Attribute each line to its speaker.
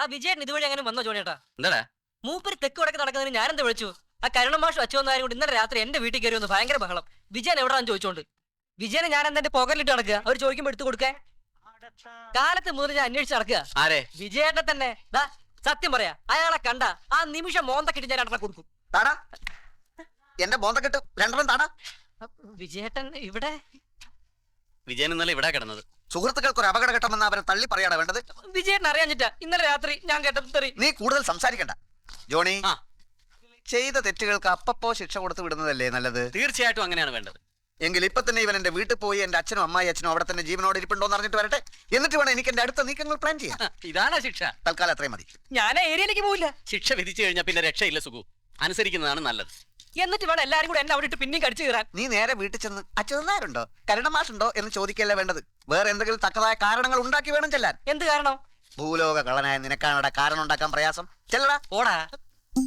Speaker 1: ആ വിജയൻ ഇതുവഴി അങ്ങനെ വന്നോ ജോണിയേട്ടാ?
Speaker 2: എന്താടാ?
Speaker 1: മൂപ്പര് തെക്ക് വടക്ക് നടക്കുന്നതിന് ഞാനെന്താ വിളിച്ചു? ആ കരുണമാഷും അച്ഛനാരും കൂടി ഇന്നലെ രാത്രി എന്റെ വീട്ടിൽ കയറി വന്ന് ഭയങ്കര ബഹളം. വിജയൻ എവിടാന്ന് ചോദിച്ചോണ്ട്. വിജയനെ ഞാൻ എന്താ എന്റെ പോക്കറ്റിലിട്ട് നടക്കുക? അവർ ചോദിക്കുമ്പോ എടുത്തു കൊടുക്കാൻ. കാലത്ത് മുതൽ ഞാൻ അന്വേഷിച്ച് നടക്കുക.
Speaker 2: ആരെ?
Speaker 1: വിജയേട്ടനെ തന്നെ. ദാ സത്യം പറയാ, അയാളെ കണ്ട ആ നിമിഷം മോന്തക്കിട്ട് ഞാൻ രണ്ടെണ്ണം കൊടുക്കും.
Speaker 3: താടാ എന്റെ മോന്തക്കെട്ട് രണ്ടെണ്ണം താടാ.
Speaker 1: വിജയേട്ടൻ ഇവിടെ?
Speaker 2: വിജയൻ ഇന്നലെ ഇവിടെ കിടന്നത്.
Speaker 3: സുഹൃത്തുക്കൾക്ക് ഒരു അപകടഘട്ടമെന്ന് അവരെ തള്ളി പറയാടാ വേണ്ടത്.
Speaker 1: വിജയേട്ടൻ അറിയാഞ്ഞിട്ടാ ഇന്നലെ രാത്രി ഞാൻ കേട്ട.
Speaker 3: നീ കൂടുതൽ സംസാരിക്കണ്ട ജോണി.
Speaker 2: ആ.
Speaker 3: ചെയ്ത തെറ്റുകൾക്ക് അപ്പപ്പോ ശിക്ഷ കൊടുത്തു വിടുന്നതല്ലേ നല്ലത്?
Speaker 2: തീർച്ചയായിട്ടും അങ്ങനെയാണ് വേണ്ടത്.
Speaker 3: എങ്കിൽ ഇപ്പൊ തന്നെ ഇവൻ എന്റെ വീട്ടിൽ പോയി എന്റെ അച്ഛനും അമ്മായി അച്ഛനും അവിടെ തന്നെ ജീവനോട് ഇരിപ്പുണ്ടോ എന്ന് അറിഞ്ഞിട്ട് വരട്ടെ. എന്നിട്ട് വേണം എനിക്ക് എന്റെ അടുത്ത നീക്കങ്ങൾ പ്ലാൻ ചെയ്യാം.
Speaker 2: ഇതാണ് ശിക്ഷ.
Speaker 3: തൽക്കാലം അത്രയും മതി.
Speaker 1: ഞാൻ ആ ഏരിയയിലേക്ക് പോവില്ല.
Speaker 2: ശിക്ഷ വിധിച്ചു കഴിഞ്ഞാൽ പിന്നെ രക്ഷയില്ല സുഖു. അനുസരിക്കുന്നതാണ് നല്ലത്.
Speaker 1: എന്നിട്ട് വേണം എല്ലാരും കൂടെ എന്നെ അവിടെ ഇട്ട് പിന്നെയും കടിച്ചു കയറാൻ.
Speaker 3: നീ നേരെ വീട്ടിൽ ചെന്ന് അച്ഛനാരുണ്ടോ കരുണമാഷുണ്ടോ എന്ന് ചോദിക്കല്ലേ വേണ്ടത്. വേറെ എന്തെങ്കിലും തക്കതായ കാരണങ്ങൾ ഉണ്ടാക്കി വേണം ചെല്ലാൻ.
Speaker 1: എന്ത് കാരണം?
Speaker 3: ഭൂലോക കളനായ നിനക്കാണടാ കാരണം ഉണ്ടാക്കാൻ പ്രയാസം. ചെല്ലടാ.
Speaker 1: ഓടാ.